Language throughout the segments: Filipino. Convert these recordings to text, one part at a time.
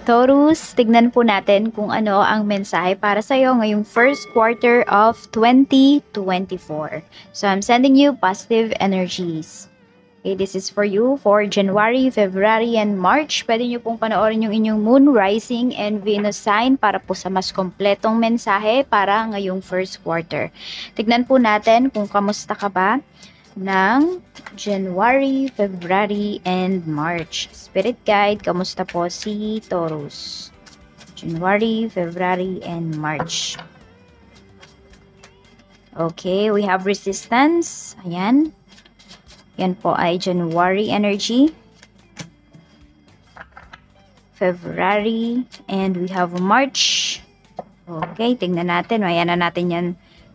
Taurus, tignan po natin kung ano ang mensahe para sa'yo ngayong first quarter of 2024. So, I'm sending you positive energies. Okay, this is for you for January, February, and March. Pwede nyo pong panoorin yung inyong Moon, Rising, and Venus sign para po sa mas kompletong mensahe para ngayong first quarter. Tignan po natin kung kamusta ka ba ng January, February, and March. Spirit guide, kamusta po si Taurus? January, February, and March. Okay, we have resistance. Ayan. Yan po ay January energy. February, and we have March. Okay, tingnan natin. Ayan na natin yan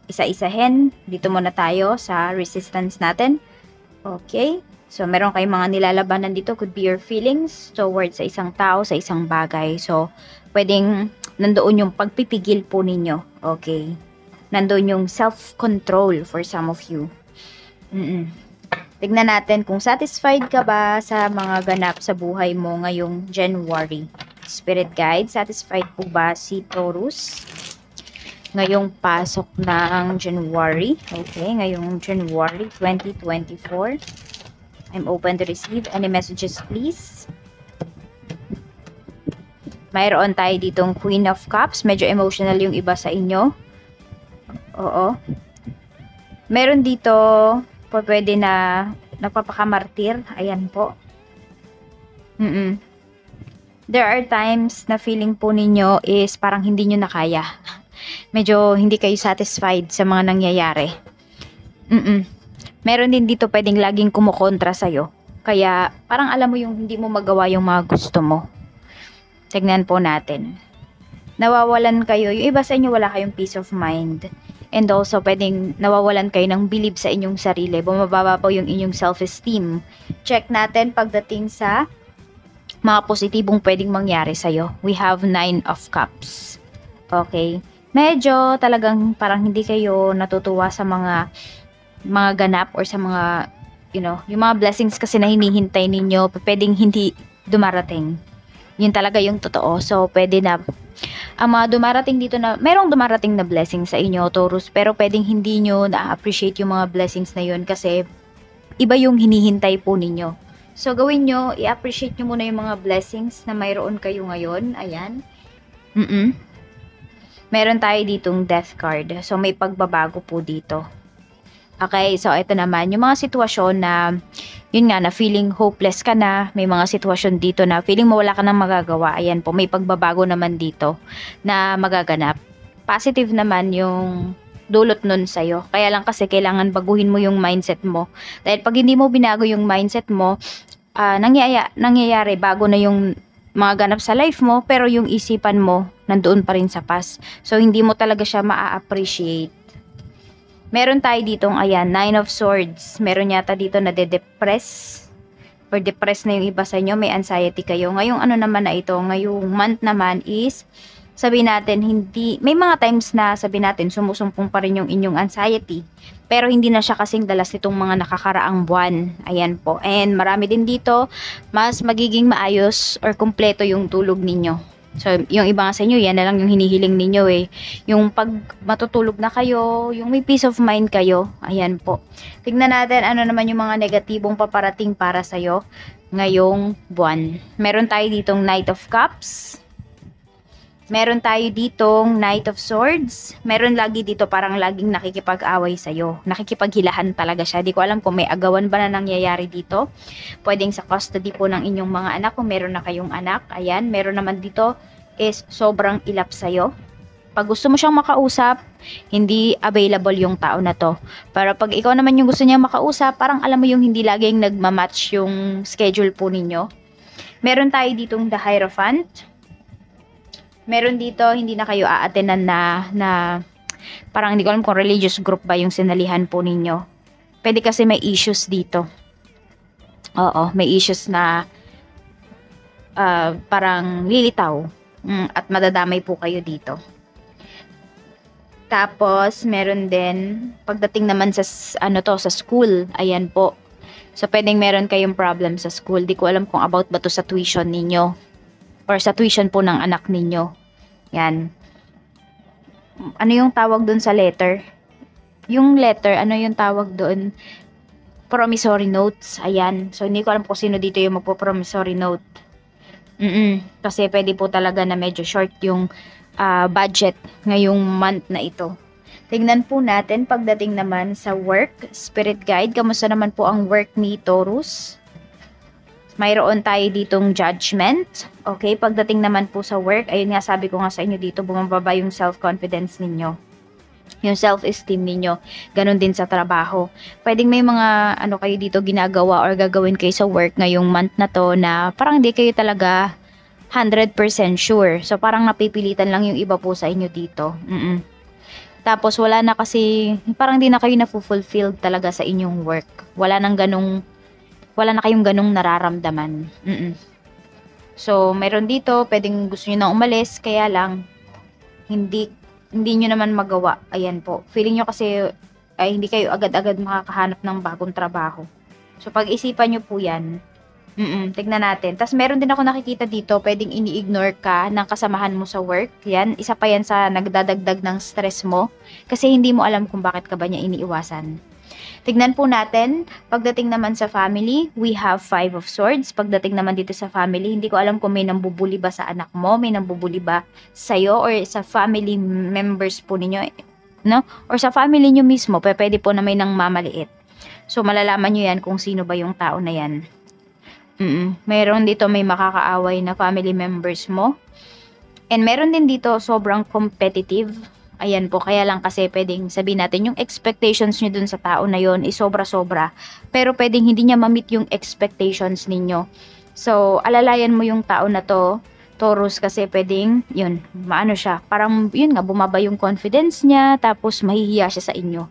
isa-isahin. Dito muna tayo sa resistance natin. Okay. So, meron kayong mga nilalabanan dito. Could be your feelings towards sa isang tao, sa isang bagay. So, pwedeng nandoon yung pagpipigil po ninyo. Okay. Nandoon yung self-control for some of you. Tignan natin kung satisfied ka ba sa mga ganap sa buhay mo ngayong January. Spirit guide, satisfied po ba si Taurus ngayong pasok ng January? Okay, ngayong January 2024. I'm open to receive any messages, please. Mayroon tayo ditong Queen of Cups. Medyo emotional yung iba sa inyo. Oo. Meron dito pwede na nagpapakamartir. Ayan po. There are times na feeling po ninyo is parang hindi nyo na kaya. Medyo hindi kayo satisfied sa mga nangyayari. Meron din dito pwedeng laging kumukontra sa'yo. Kaya parang alam mo yung hindi mo magawa yung mga gusto mo. Tignan po natin. Nawawalan kayo. Yung iba sa inyo wala kayong peace of mind. And also, pwedeng nawawalan kayo ng believe sa inyong sarili. Bumababa po yung inyong self-esteem. Check natin pagdating sa mga positibong pwedeng mangyari sa'yo. We have 9 of Cups. Okay. Medyo talagang parang hindi kayo natutuwa sa mga ganap or sa mga, yung mga blessings kasi na hinihintay ninyo, pwedeng hindi dumarating. Yun talaga yung totoo. So, pwede na ang mga dumarating dito na, merong dumarating na blessings sa inyo, Taurus, pero pwedeng hindi nyo na-appreciate yung mga blessings na yun kasi iba yung hinihintay po ninyo. So, gawin nyo, i-appreciate nyo muna yung mga blessings na mayroon kayo ngayon. Ayan. Meron tayo ditong death card. So, may pagbabago po dito. Okay, so ito naman, yung mga sitwasyon na, yun nga, na feeling hopeless ka na, may mga sitwasyon dito na feeling mo wala ka nang magagawa. Ayan po, may pagbabago naman dito na magaganap. Positive naman yung dulot nun sa'yo. Kaya lang kasi kailangan baguhin mo yung mindset mo. Dahil pag hindi mo binago yung mindset mo, nangyayari, bago na yung mga ganap sa life mo, pero yung isipan mo, nandoon pa rin sa past. So, hindi mo talaga siya maa-appreciate. Meron tayo ditong, ayan, 9 of Swords. Meron yata dito na de-depress or depressed na yung iba sa inyo. May anxiety kayo. Ngayong ano naman na ito, ngayong month naman is, sabihin natin, may mga times na sabihin natin, sumusumpong pa rin yung inyong anxiety. Pero hindi na siya kasing dalas nitong mga nakakaraang buwan. Ayan po. And marami din dito, mas magiging maayos or kumpleto yung tulog ninyo. So, yung iba nga sa inyo, yan na lang yung hinihiling ninyo eh. Yung pag matutulog na kayo, yung may peace of mind kayo. Ayan po. Tignan natin ano naman yung mga negatibong paparating para sa'yo ngayong buwan. Meron tayo ditong Knight of Cups. Meron tayo ditong Knight of Swords. Meron lagi dito parang laging nakikipag-away sa'yo. Nakikipaghilahan talaga siya. Di ko alam kung may agawan ba na nangyayari dito. Pwedeng sa custody po ng inyong mga anak kung meron na kayong anak. Ayan, meron naman dito is sobrang ilap sa'yo. Pag gusto mo siyang makausap, hindi available yung tao na to. Pero pag ikaw naman yung gusto niya makausap, parang alam mo yung hindi laging nagmamatch yung schedule po ninyo. Meron tayo ditong The Hierophant. Meron dito, hindi na kayo a-attendan na parang hindi ko alam kung religious group ba yung sinalihan po ninyo. Pwede kasi may issues dito. Oo, may issues na parang lilitaw. At madadamay po kayo dito. Tapos, meron din, pagdating naman sa, sa school, ayan po. So, pwedeng meron kayong problem sa school. Di ko alam kung about ba to sa tuition ninyo. or sa tuition po ng anak ninyo. Yan. Ano yung tawag doon sa letter? Yung letter, ano yung tawag doon? Promissory notes. Ayan. So, hindi ko alam kung sino dito yung magpo-promissory note. Kasi pwede po talaga na medyo short yung budget ngayong month na ito. Tignan po natin pagdating naman sa work, spirit guide. Kamusta naman po ang work ni Taurus? Mayroon tayo ditong judgment. Okay, pagdating naman po sa work, ayun nga sabi ko nga sa inyo dito, bumababa yung self-confidence ninyo. Yung self-esteem ninyo. Ganon din sa trabaho. Pwedeng may mga ano kayo dito ginagawa or gagawin kayo sa work ngayong month na to na parang di kayo talaga 100% sure. So parang napipilitan lang yung iba po sa inyo dito. Tapos wala na kasi, parang di na kayo na-fulfilled talaga sa inyong work. Wala na kayong ganong nararamdaman. So, meron dito, pwedeng gusto nyo na umalis, kaya lang, hindi nyo naman magawa. Ayan po. Feeling nyo kasi, ay hindi kayo agad-agad makakahanap ng bagong trabaho. So, pag-isipan nyo po yan. Tignan natin. Tapos, meron din ako nakikita dito, pwedeng ini-ignore ka ng kasamahan mo sa work. Yan, isa pa yan sa nagdadagdag ng stress mo. Kasi hindi mo alam kung bakit ka ba niya iniiwasan. Tignan po natin, pagdating naman sa family, we have 5 of swords. Pagdating naman dito sa family, hindi ko alam kung may nambubuli ba sa anak mo, may nambubuli ba sa'yo, or sa family members po ninyo, no? Or sa family nyo mismo, pwede po na may nang mamaliit. So, malalaman nyo yan kung sino ba yung tao na yan. Meron dito may makakaaway na family members mo. And meron din dito sobrang competitive. Ayan po, kaya lang kasi pwedeng sabihin natin yung expectations nyo dun sa tao na yon is sobra-sobra. Pero pwedeng hindi niya ma-meet yung expectations ninyo. So, alalayan mo yung tao na to, Taurus, kasi pwedeng, yun, maano siya. Parang, yun nga, bumaba yung confidence niya, tapos mahihiya siya sa inyo.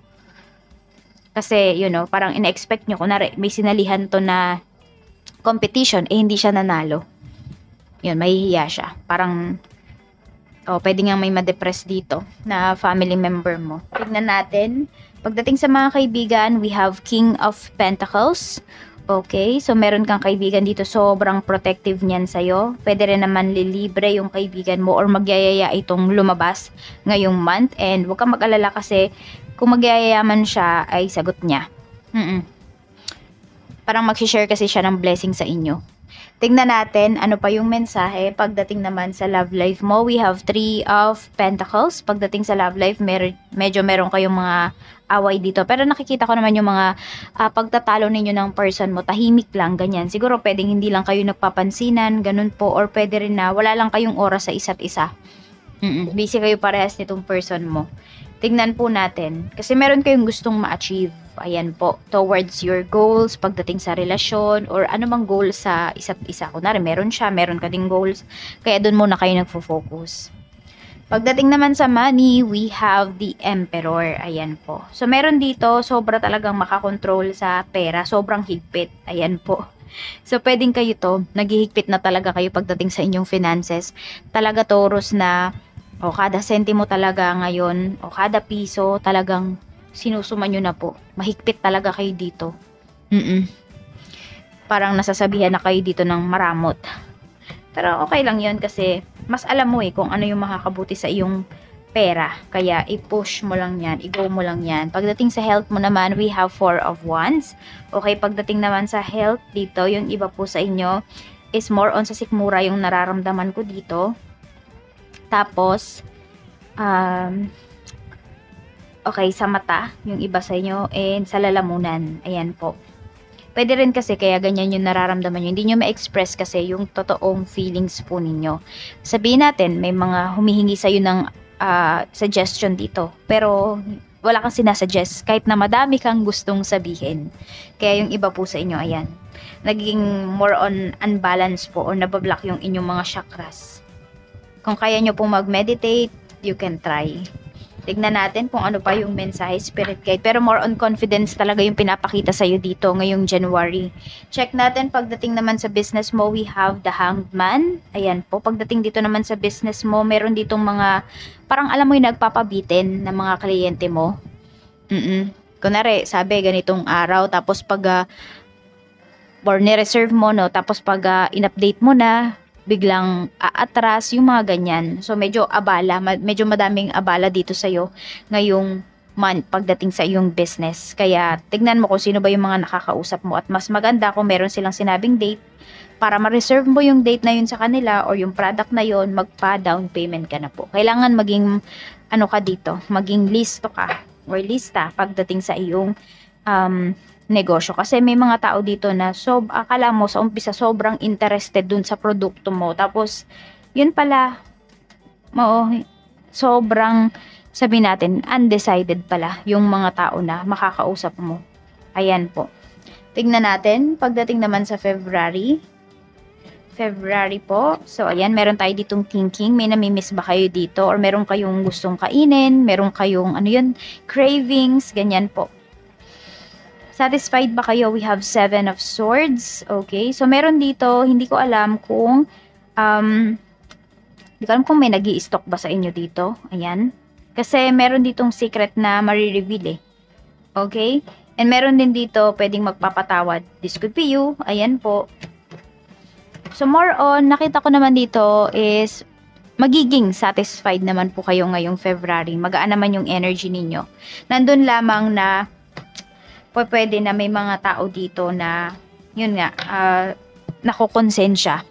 Kasi, you know, parang ina-expect nyo, kunwari, may sinalihan to na competition, hindi siya nanalo. Yun, mahihiya siya. Parang, pwede nga may ma-depress dito na family member mo. Tignan natin. Pagdating sa mga kaibigan, we have King of Pentacles. Okay, so meron kang kaibigan dito, sobrang protective niyan sa'yo. Pwede rin naman lilibre yung kaibigan mo or magyayaya itong lumabas ngayong month. And huwag kang mag-alala kasi kung magyayayaman siya, ay sagot niya. Parang mag-share kasi siya ng blessing sa inyo. Tingnan natin ano pa yung mensahe pagdating naman sa love life mo. We have 3 of Pentacles. Pagdating sa love life, medyo meron kayong mga away dito. Pero nakikita ko naman yung mga pagtatalo ninyo ng person mo. Tahimik lang, ganyan. Siguro pwedeng hindi lang kayo nagpapansinan, ganun po. Or pwede rin na wala lang kayong oras sa isa't isa. Busy kayo parehas nitong person mo. Tingnan po natin. Kasi meron kayong gustong ma-achieve. Ayan po. Towards your goals, pagdating sa relasyon, or anumang goal sa isa't isa. Kunwari, meron siya, meron ka ding goals. Kaya dun muna kayo nagfo-focus. Pagdating naman sa money, we have the Emperor. Ayan po. So, meron dito, sobra talagang makakontrol sa pera. Sobrang higpit. Ayan po. So, pwedeng kayo to, naghihigpit na talaga kayo pagdating sa inyong finances. Talaga, Taurus, na kada sentimo talaga ngayon, o kada piso, talagang sinusuma nyo na po. Mahigpit talaga kayo dito. Parang nasasabihan na kayo dito ng maramot. Pero okay lang yun kasi mas alam mo kung ano yung makakabuti sa iyong pera. Kaya i-push mo lang yan, i-go mo lang yan. Pagdating sa health mo naman, we have 4 of Wands. Okay, pagdating naman sa health dito, yung iba po sa inyo is more on sa sikmura yung nararamdaman ko dito. Tapos, okay, sa mata, yung iba sa inyo, and sa lalamunan. Ayan po. Pwede rin kasi kaya ganyan yung nararamdaman nyo. Hindi nyo ma-express kasi yung totoong feelings po ninyo. Sabihin natin, may mga humihingi sa'yo ng suggestion dito. Pero wala kang sinasuggest kahit na madami kang gustong sabihin. Kaya yung iba po sa inyo, ayan. Naging more on unbalance po or nabablock yung inyong mga chakras. Kung kaya nyo pong mag-meditate, you can try. Tignan natin kung ano pa yung mensahe, spirit guide. Pero more on confidence talaga yung pinapakita sa'yo dito ngayong January. Check natin pagdating naman sa business mo, we have the Hanged Man. Ayan po, pagdating dito naman sa business mo, meron ditong mga, parang alam mo yung nagpapabitin ng mga kliyente mo. Kunwari, sabi, ganitong araw, tapos pag, or ni-reserve mo, no, tapos pag in-update mo na, biglang aatras, yung mga ganyan. So medyo abala, medyo madaming abala dito sa'yo ngayong month pagdating sa iyong business. Kaya tignan mo kung sino ba yung mga nakakausap mo, at mas maganda kung meron silang sinabing date para ma-reserve mo yung date na yun sa kanila or yung product na yun, magpa-down payment ka na po. Kailangan maging ano ka dito, maging listo ka or lista pagdating sa iyong negosyo. Kasi may mga tao dito na akala mo sa umpisa sobrang interested dun sa produkto mo. Tapos, yun pala, sobrang, sabi natin, undecided pala yung mga tao na makakausap mo. Ayan po. Tignan natin, pagdating naman sa February po. So, ayan, meron tayo ditong thinking. May namimiss ba kayo dito? Or meron kayong gustong kainin? Meron kayong, cravings? Ganyan po. Satisfied ba kayo? We have 7 of Swords. Okay. So, meron dito, hindi ko alam kung may nag-i-stock ba sa inyo dito. Ayan. Kasi meron ditong secret na marireveal eh. Okay. And meron din dito, pwedeng magpapatawad. This could be you. Ayan po. So, more on, nakita ko naman dito is magiging satisfied naman po kayo ngayong February. Magaan naman yung energy ninyo. Nandun lamang na pwede na may mga tao dito na, yun nga, nakukonsensya.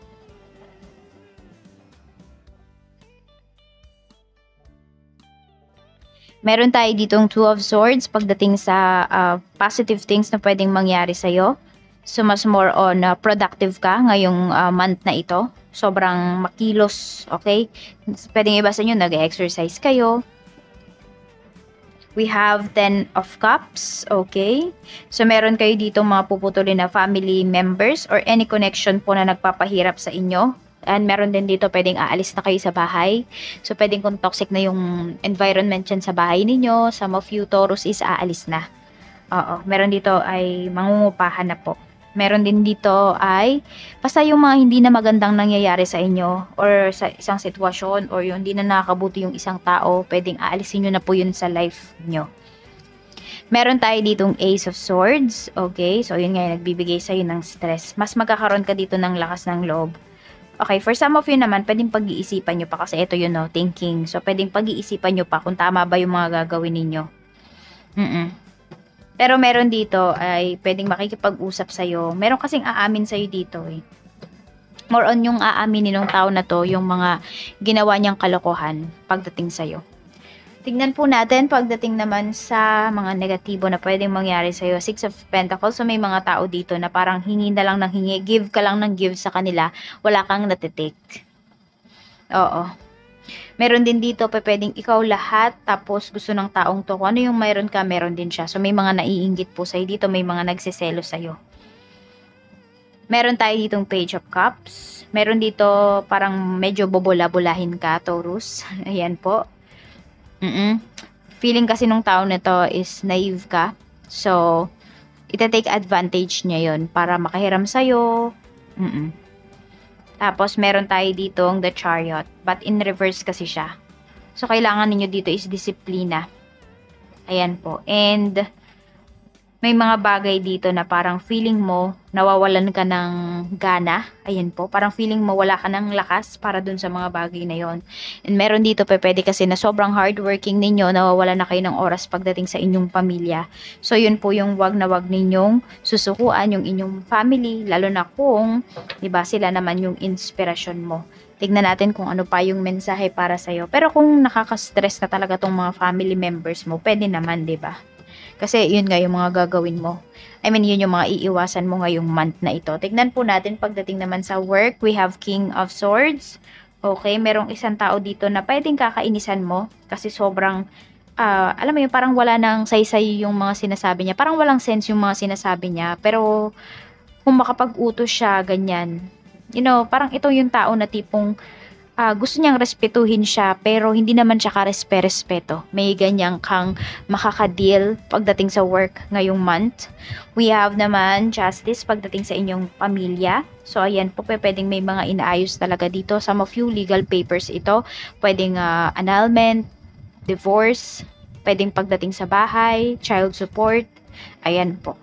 Meron tayo ditong 2 of Swords pagdating sa positive things na pwedeng mangyari sa'yo. So, mas more on productive ka ngayong month na ito. Sobrang makilos, okay? Pwedeng iba sa inyo, nag-exercise kayo. We have 10 of Cups, okay? So, meron kayo dito mga puputulin na family members or any connection po na nagpapahirap sa inyo. And meron din dito, pwedeng aalis na kayo sa bahay. So, pwedeng kung toxic na yung environment dyan sa bahay ninyo. Some of you, Taurus, is aalis na. Oo, meron dito ay mangungupahan na po. Meron din dito ay basta yung mga hindi na magandang nangyayari sa inyo or sa isang sitwasyon or yung hindi na nakakabuti yung isang tao, pwedeng aalisin nyo na po yun sa life nyo. Meron tayo ditong Ace of Swords. Okay, so yun nga yung nagbibigay sa'yo ng stress. Mas magkakaroon ka dito ng lakas ng loob. Okay, for some of you naman, pwedeng pag-iisipan nyo pa kasi ito yun, no, thinking. So, pwedeng pag-iisipan nyo pa kung tama ba yung mga gagawin ninyo. Pero meron dito ay pwedeng makikipag-usap sa'yo. Meron kasing aamin sa'yo dito eh. More on yung aaminin ng tao na to, yung mga ginawa niyang kalokohan pagdating sa'yo. Tignan po natin pagdating naman sa mga negatibo na pwedeng mangyari sa'yo. 6 of Pentacles. So may mga tao dito na parang hingi na lang ng hingi. Give ka lang ng give sa kanila. Wala kang natitake. Oo. Meron din dito, pwedeng ikaw lahat, tapos gusto ng taong to. Kung ano yung mayroon ka, meron din siya. So, may mga naiinggit po sa'yo dito, may mga nagsiselo sa'yo. Meron tayo ditong Page of Cups. Meron dito, parang medyo bobola-bolahin ka, Taurus. Ayan po. Feeling kasi nung tao na to is naive ka. So, ita-take advantage niya yon para makahiram sa'yo. Tapos, meron tayo dito ang The Chariot. But in reverse kasi siya. So, kailangan ninyo dito is disiplina. Ayan po. And, may mga bagay dito na parang feeling mo, nawawalan ka ng gana. Ayan po. Parang feeling mo, wala ka ng lakas para dun sa mga bagay na yon. And meron dito, pwede kasi na sobrang hardworking ninyo, nawawalan na kayo ng oras pagdating sa inyong pamilya. So, yun po yung wag na wag ninyong susukuan yung inyong family, lalo na kung, diba, sila naman yung inspirasyon mo. Tignan natin kung ano pa yung mensahe para sa'yo. Pero kung nakaka-stress na talaga tong mga family members mo, pwede naman, diba? Kasi yun nga yung mga gagawin mo. I mean, yun yung mga iiwasan mo ngayong month na ito. Tignan po natin pagdating naman sa work. We have King of Swords. Okay, merong isang tao dito na pwedeng kakainisan mo. Kasi sobrang, alam mo yun, parang wala nang saysay yung mga sinasabi niya. Parang walang sense yung mga sinasabi niya. Pero, kung makapag-utos siya, ganyan. You know, parang ito yung tao na tipong, gusto niyang respetuhin siya pero hindi naman siya ka-respeto. May ganyan kang makakadeal pagdating sa work ngayong month. We have naman justice pagdating sa inyong pamilya. So ayan po, pwedeng may mga inaayos talaga dito. Some of you, legal papers ito. Pwedeng annulment, divorce, pwedeng pagdating sa bahay, child support. Ayan po.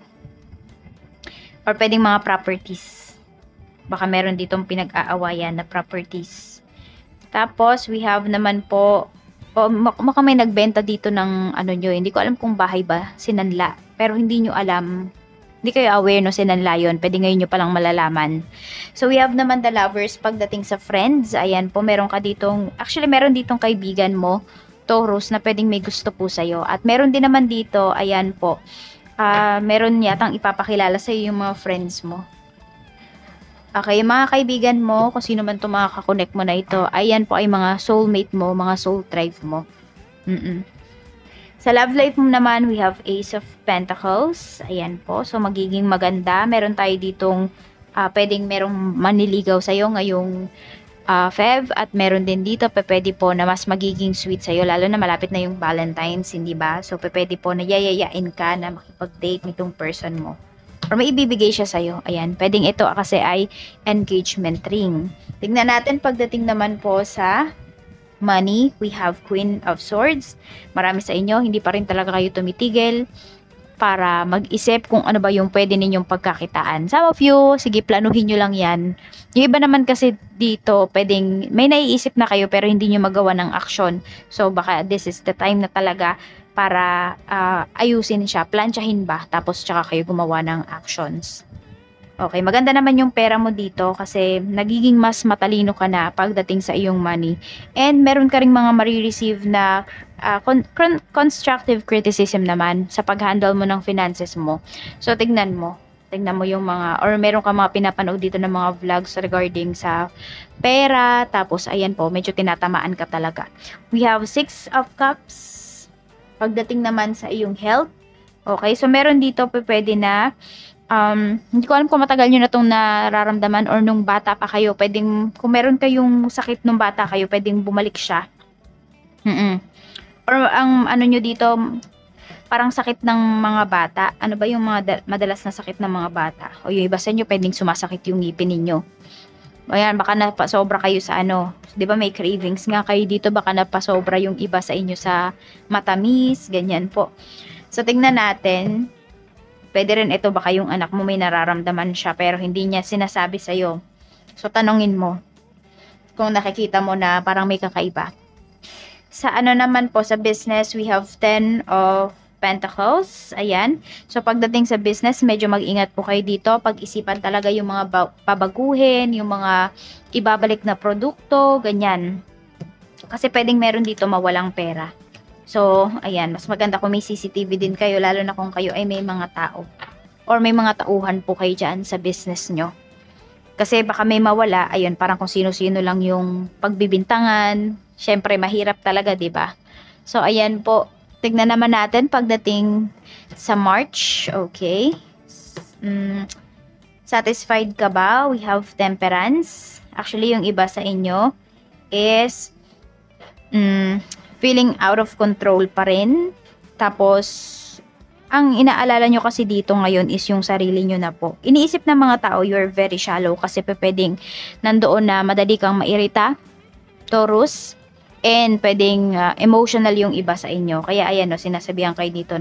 Or pwedeng mga properties. Baka meron ditong pinag-aawayan na properties. Tapos, we have naman po, baka may nagbenta dito ng ano nyo, hindi ko alam kung bahay ba, sinanla. Pero hindi nyo alam, hindi kayo aware no, sinanla yun. Pwede ngayon nyo palang malalaman. So, we have naman the lovers pagdating sa friends. Ayan po, meron ka ditong, actually meron ditong kaibigan mo, Taurus, na pwedeng may gusto po sa'yo. At meron din naman dito, ayan po, meron yatang ipapakilala sa'yo yung mga friends mo. Okay, mga kaibigan mo, kung sino man ito makakakonect mo na ito, ayan po ay mga soulmate mo, mga soul tribe mo. Sa love life mo naman, we have Ace of Pentacles. Ayan po, so magiging maganda. Meron tayo ditong, pwedeng merong maniligaw sa'yo ngayong Feb, at meron din dito pwede po na mas magiging sweet sa'yo, lalo na malapit na yung Valentine's, hindi ba? So pwede po na yayayain ka na makipag-date nitong person mo. Or may ibibigay siya sa'yo. Ayan, pwedeng ito kasi ay engagement ring. Tingnan natin pagdating naman po sa money, we have Queen of Swords. Marami sa inyo, hindi pa rin talaga kayo tumitigil para mag-isip kung ano ba yung pwede ninyong pagkakitaan. Some of you, sige, planuhin nyo lang yan. Yung iba naman kasi dito, pwedeng may naiisip na kayo pero hindi nyo magawa ng aksyon. So, baka this is the time na talaga para ayusin siya, plansyahin ba, tapos tsaka kayo gumawa ng actions. Okay, maganda naman yung pera mo dito kasi nagiging mas matalino ka na pagdating sa iyong money. And meron ka ring mga marireceive na constructive criticism naman sa pag-handle mo ng finances mo. So, tignan mo yung mga, or meron ka mga pinapanood dito ng mga vlogs regarding sa pera. Tapos, ayan po, medyo tinatamaan ka talaga. We have 6 of Cups. Pagdating naman sa iyong health. Okay, so meron dito pwede na, hindi ko alam kung matagal nyo na itong nararamdaman or nung bata pa kayo, pwedeng, kung meron kayong sakit nung bata kayo, pwedeng bumalik siya. Or ang ano nyo dito, parang sakit ng mga bata. Ano ba yung mga madalas na sakit ng mga bata? O yung iba sa inyo, pwedeng sumasakit yung ngipin ninyo. Ayan, baka napasobra kayo sa ano. Di ba may cravings nga kayo dito, baka napasobra yung iba sa inyo sa matamis, ganyan po. So, tingnan natin. Pwede rin ito, baka yung anak mo may nararamdaman siya pero hindi niya sinasabi sa'yo. So, tanongin mo kung nakikita mo na parang may kakaiba. Sa ano naman po, sa business, we have 10 of Pentacles. Ayan. So, pagdating sa business, medyo mag-ingat po kayo dito. Pag-isipan talaga yung mga pabaguhin, yung mga ibabalik na produkto, ganyan. Kasi pwedeng meron dito mawalang pera. So, ayan, mas maganda kung may CCTV din kayo, lalo na kung kayo ay may mga tao. Or may mga tauhan po kayo dyan sa business nyo. Kasi baka may mawala, ayun, parang kung sino-sino lang yung pagbibintangan. Siyempre, mahirap talaga, di ba? So, ayan po. Tignan naman natin pagdating sa March. Okay. Satisfied ka ba? We have Temperance. Actually, yung iba sa inyo is feeling out of control pa rin. Tapos, ang inaalala nyo kasi dito ngayon is yung sarili nyo na po. Iniisip ng mga tao, you're very shallow kasi pwedeng nandoon na madali kang mairita, Taurus, and pwedeng emotional yung iba sa inyo. Kaya ayan, no, sinasabihan kayo dito,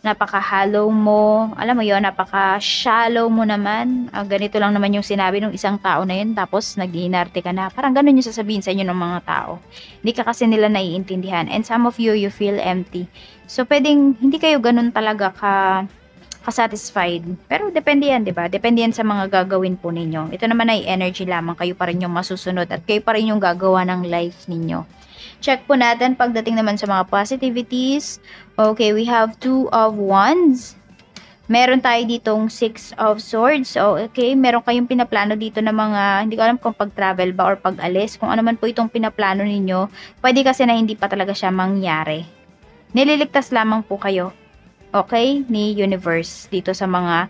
napaka-hollow mo, alam mo yon, napaka-shallow mo naman. Ganito lang naman yung sinabi ng isang tao na yun, tapos nag-iinarte ka na. Parang ganun yung sasabihin sa inyo ng mga tao. Hindi ka kasi nila naiintindihan. And some of you, you feel empty. So, pwedeng hindi kayo ganun talaga ka-satisfied. Pero depende yan, di ba? Depende yan sa mga gagawin po ninyo. Ito naman ay energy lamang. Kayo pa rin yung masusunod at kayo pa rin yung gagawa ng life ninyo. Check po natin pagdating naman sa mga positivities. Okay, we have 2 of Wands. Meron tayo ditong 6 of Swords. So, okay, meron kayong pinaplano dito na mga, hindi ko alam kung pag-travel ba or pag-alis. Kung ano man po itong pinaplano ninyo, pwede kasi na hindi pa talaga siya mangyari. Nililigtas lamang po kayo. Okay, ni universe dito sa mga,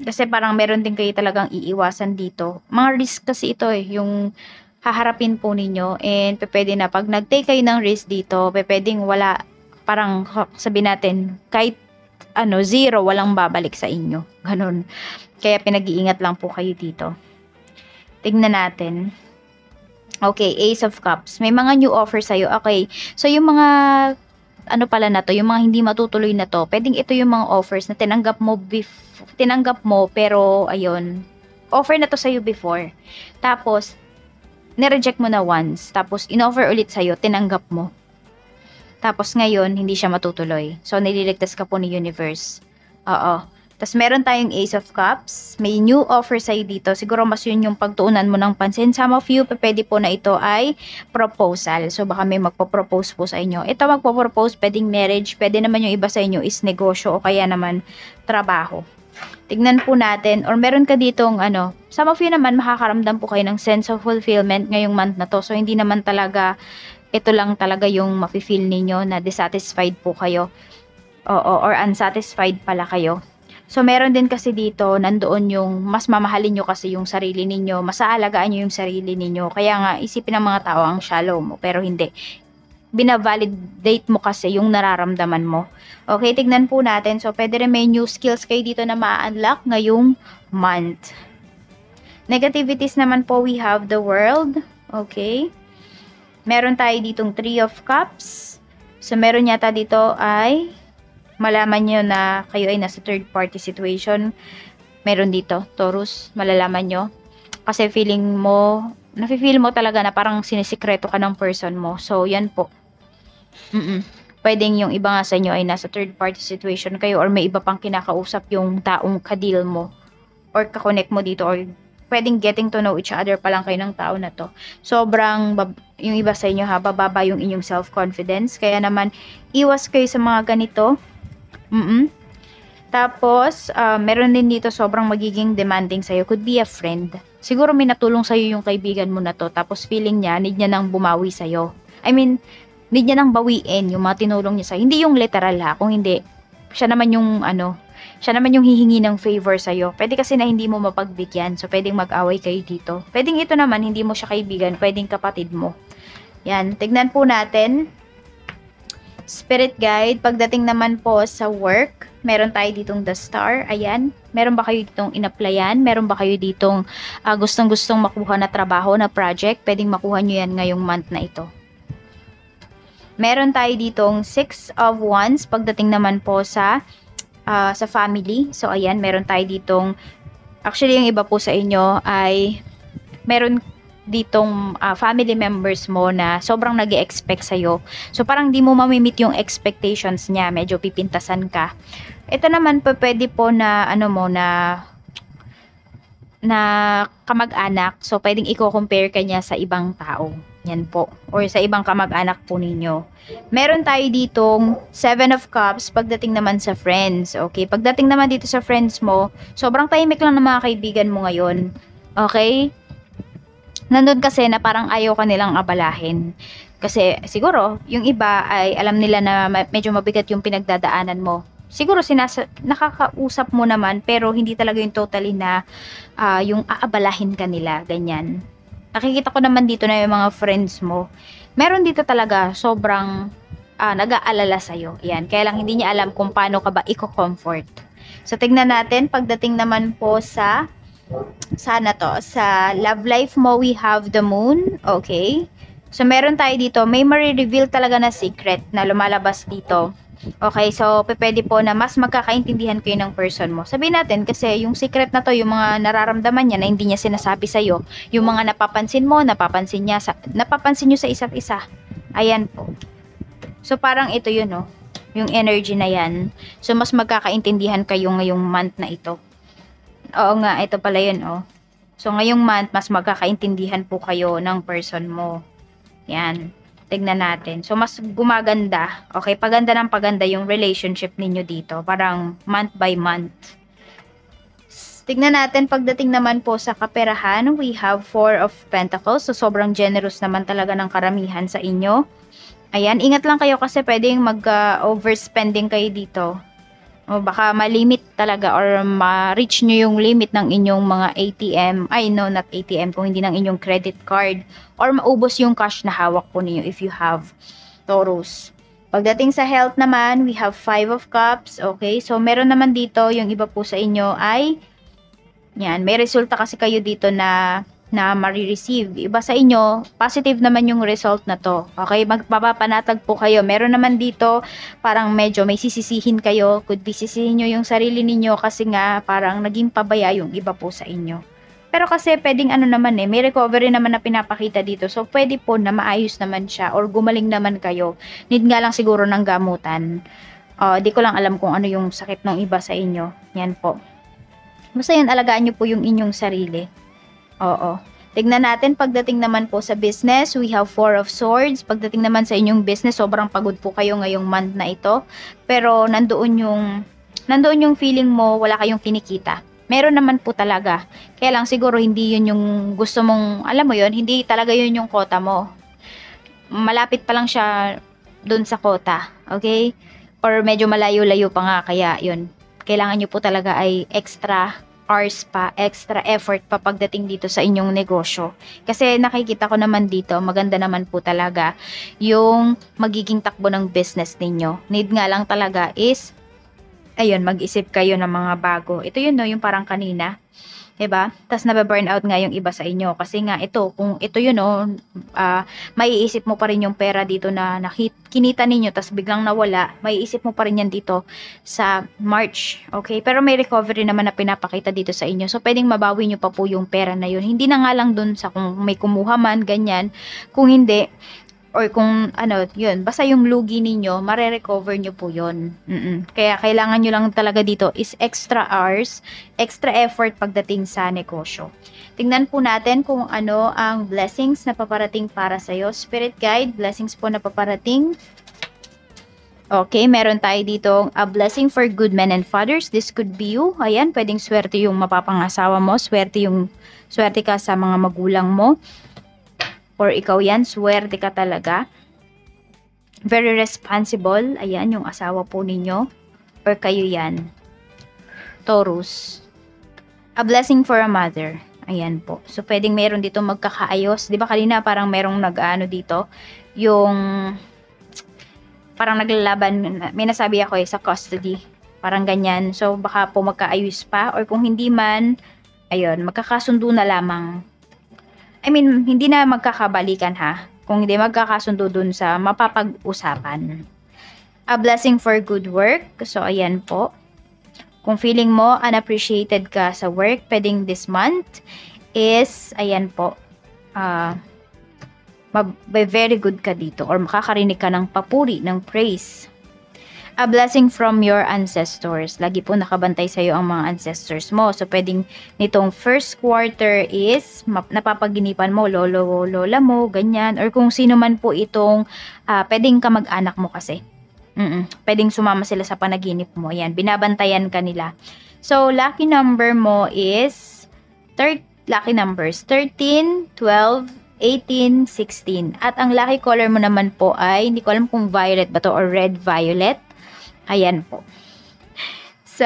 kasi parang meron din kayo talagang iiwasan dito. Mga risk kasi ito yung haharapin po ninyo, and pwede na pag nag-take kayo ng risk dito, pwedeng wala, parang sabihin natin, kahit zero, walang babalik sa inyo. Ganun. Kaya pinag-iingat lang po kayo dito. Tignan natin. Okay, Ace of Cups. May mga new offer sa'yo. Okay, so yung mga ano pala na to, yung mga hindi matutuloy na to, pwedeng ito yung mga offers na tinanggap mo pero ayun, offer na to sa'yo before. Tapos, nireject mo na once. Tapos, in-offer ulit sa'yo, tinanggap mo. Tapos ngayon, hindi siya matutuloy. So, nililigtas ka po ni universe. Oo. Tapos meron tayong Ace of Cups. May new offer sa'yo dito. Siguro mas yun yung pagtuunan mo ng pansin. Some of you, pwede po na ito ay proposal. So baka may magpo-propose po sa inyo. Ito magpo-propose, pwedeng marriage. Pwede naman yung iba sa inyo is negosyo o kaya naman trabaho. Tignan po natin. Or meron ka ditong some of you naman makakaramdam po kayo ng sense of fulfillment ngayong month na to. So hindi naman talaga, ito lang talaga yung mafe-feel ninyo na dissatisfied po kayo. Oo, or unsatisfied pala kayo. So, meron din kasi dito, nandoon yung mas mamahalin nyo kasi yung sarili ninyo, mas aalagaan nyo yung sarili ninyo. Kaya nga, isipin ng mga tao ang shallow mo, pero hindi. Binavalidate mo kasi yung nararamdaman mo. Okay, tignan po natin. So, pwede rin may new skills kayo dito na ma-unlock ngayong month. Negativities naman po, we have the world. Okay. Meron tayo ditong 3 of Cups. So, meron yata dito ay malaman nyo na kayo ay nasa third party situation. Meron dito, Taurus, malalaman nyo. Kasi feeling mo, nafe-feel mo talaga na parang sinisikreto ka ng person mo. So, yan po. Pwedeng yung iba nga sa inyo ay nasa third party situation kayo or may iba pang kinakausap yung taong kadil mo or kakonect mo dito or pwedeng getting to know each other pa lang kayo ng tao na to. Sobrang, yung iba sa inyo ha, bababa yung inyong self-confidence. Kaya naman, iwas kayo sa mga ganito. Tapos, meron din dito sobrang magiging demanding sa'yo. Could be a friend. Siguro may natulong sa'yo yung kaibigan mo na to. Tapos feeling niya, need niya nang bumawi sa'yo. I mean, need niya nang bawiin yung mga tinulong niya sa'yo. Hindi yung literal ha. Kung hindi, siya naman yung hihingi ng favor sa'yo. Pwede kasi na hindi mo mapagbigyan. So, pwedeng mag-away kayo dito. Pwedeng ito naman, hindi mo siya kaibigan. Pwedeng kapatid mo. Yan, tignan po natin. Spirit guide, pagdating naman po sa work, meron tayo ditong the star. Ayan, meron ba kayo ditong in-applyan? Meron ba kayo ditong gustong-gustong makuha na trabaho, na project? Pwedeng makuha nyo yan ngayong month na ito. Meron tayo ditong 6 of Wands, pagdating naman po sa family. So, ayan, meron tayo ditong, actually, yung iba po sa inyo ay meron ditong family members mo na sobrang nag-e-expect sa'yo. So, parang di mo mamimit yung expectations niya. Medyo pipintasan ka. Ito naman po, pwede po na, na kamag-anak. So, pwedeng i-compare ka niya sa ibang tao. Yan po. Or sa ibang kamag-anak po ninyo. Meron tayo ditong 7 of Cups pagdating naman sa friends. Okay? Pagdating naman dito sa friends mo, sobrang tahimik lang ng mga kaibigan mo ngayon. Okay? Nandun kasi na parang ayaw ka nilang abalahin. Kasi siguro, yung iba ay alam nila na medyo mabigat yung pinagdadaanan mo. Siguro nakakausap mo naman pero hindi talaga yung totally na yung aabalahin ka nila, ganyan. Nakikita ko naman dito na yung mga friends mo. Meron dito talaga sobrang nag-aalala sa'yo. Yan. Kaya lang hindi niya alam kung paano ka ba i-comfort. So, tignan natin. Pagdating naman po sa love life mo, we have the moon. Okay. So, meron tayo dito. May ma-reveal talaga na secret na lumalabas dito. Okay. So, pwede po na mas magkakaintindihan kayo ng person mo. Sabihin natin, kasi yung secret na to, yung mga nararamdaman niya na hindi niya sinasabi sa'yo. Yung mga napapansin mo, napapansin nyo sa isa't isa. Ayan po. So, parang ito yun, no? Yung energy na yan. So, mas magkakaintindihan kayo ngayong month na ito. Oo nga, ito pala yun, oh. So, ngayong month, mas magkakaintindihan po kayo ng person mo. Yan. Tignan natin. So, mas gumaganda. Okay, paganda ng paganda yung relationship ninyo dito. Parang month by month. Tignan natin, pagdating naman po sa kaperahan, we have 4 of Pentacles. So, sobrang generous naman talaga ng karamihan sa inyo. Ayan, ingat lang kayo kasi pwedeng mag-overspending kayo dito. O baka ma-limit talaga or ma-reach nyo yung limit ng inyong mga ATM. Ay, no, not ATM. Kung hindi ng inyong credit card. Or maubos yung cash na hawak po ninyo if you have Taurus. Pagdating sa health naman, we have 5 of Cups. Okay, so meron naman dito, yung iba po sa inyo ay, yan, may resulta kasi kayo dito na na marireceive. Iba sa inyo, positive naman yung result na to. Okay, magpapapanatag po kayo. Meron naman dito, parang medyo may sisisihin kayo. Could be sisihin nyo yung sarili ninyo kasi nga parang naging pabaya yung iba po sa inyo. Pero kasi pwedeng ano naman may recovery naman na pinapakita dito. So, pwede po na maayos naman siya or gumaling naman kayo. Need nga lang siguro ng gamutan. Di ko lang alam kung ano yung sakit ng iba sa inyo. Yan po. Basta yan, alagaan nyo po yung inyong sarili. Oo. Tignan natin pagdating naman po sa business, we have 4 of swords. Pagdating naman sa inyong business, sobrang pagod po kayo ngayong month na ito. Pero nandoon yung feeling mo, wala kayong kinikita. Meron naman po talaga. Kaya lang siguro hindi yun yung gusto mong, alam mo yun, hindi talaga yun yung quota mo. Malapit pa lang siya dun sa quota. Okay? Or medyo malayo-layo pa nga, kaya yun. Kailangan nyo po talaga ay extra hours pa, extra effort pa pagdating dito sa inyong negosyo. Kasi nakikita ko naman dito, maganda naman po talaga yung magiging takbo ng business ninyo. Need nga lang talaga is, ayun, mag-isip kayo ng mga bago. Ito yun, no, yung parang kanina. Diba? Tapos nababurn out nga yung iba sa inyo. Kasi nga ito, kung ito yun, no, maiisip mo pa rin yung pera dito na kinita ninyo, tapos biglang nawala, maiisip mo pa rin yan dito sa March. Okay? Pero may recovery naman na pinapakita dito sa inyo. So, pwedeng mabawi nyo pa po yung pera na yun. Hindi na nga lang dun sa kung may kumuha man, ganyan. Kung hindi, or kung ano, yun, basta yung lugi ninyo, mare-recover nyo po yun. Kaya kailangan nyo lang talaga dito is extra hours, extra effort pagdating sa negosyo. Tingnan po natin kung ano ang blessings na paparating para sa'yo. Spirit guide, blessings po na paparating. Okay, meron tayo dito a blessing for good men and fathers. This could be you. Ayan, pwedeng swerte yung mapapangasawa mo, swerte ka sa mga magulang mo. Or ikaw yan, swerte ka talaga. Very responsible. Ayan, yung asawa po ninyo. Or kayo yan. Taurus. A blessing for a mother. Ayan po. So, pwedeng meron dito magkakaayos. Di ba kanina parang merong nag-ano dito? Yung parang naglalaban. May nasabi ako sa custody. Parang ganyan. So, baka po magkaayos pa. Or kung hindi man, ayun, magkakasundo na lamang. I mean, hindi na magkakabalikan ha. Kung hindi magkakasundo dun sa mapapag-usapan. A blessing for good work. So, ayan po. Kung feeling mo unappreciated ka sa work, pwedeng this month is, ayan po, very good ka dito or makakarinig ka ng papuri, ng praise. A blessing from your ancestors. Lagi po nakabantay sa'yo ang mga ancestors mo. So, pwedeng nitong first quarter is napapaginipan mo, lolo, lola mo, ganyan. Or kung sino man po itong pwedeng kamag-anak mo kasi. Pwedeng sumama sila sa panaginip mo. Yan, binabantayan ka nila. So, lucky number mo is lucky numbers 13, 12, 18, 16. At ang lucky color mo naman po ay, hindi ko alam kung violet ba to or red-violet. Ayan po. So,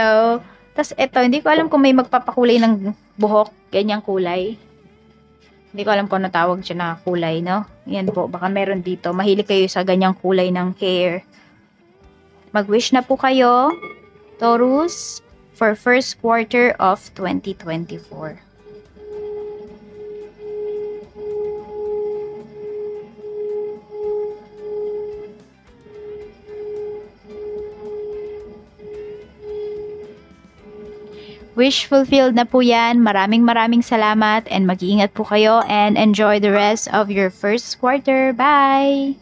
tas ito, hindi ko alam kung may magpapakulay ng buhok, ganyang kulay. Hindi ko alam kung ano tawag siya na kulay, no? Ayan po, baka meron dito. Mahilig kayo sa ganyang kulay ng hair. Mag-wish na po kayo, Taurus, for first quarter of 2024. Wish fulfilled na po yan. Maraming salamat and mag-iingat po kayo and enjoy the rest of your first quarter. Bye!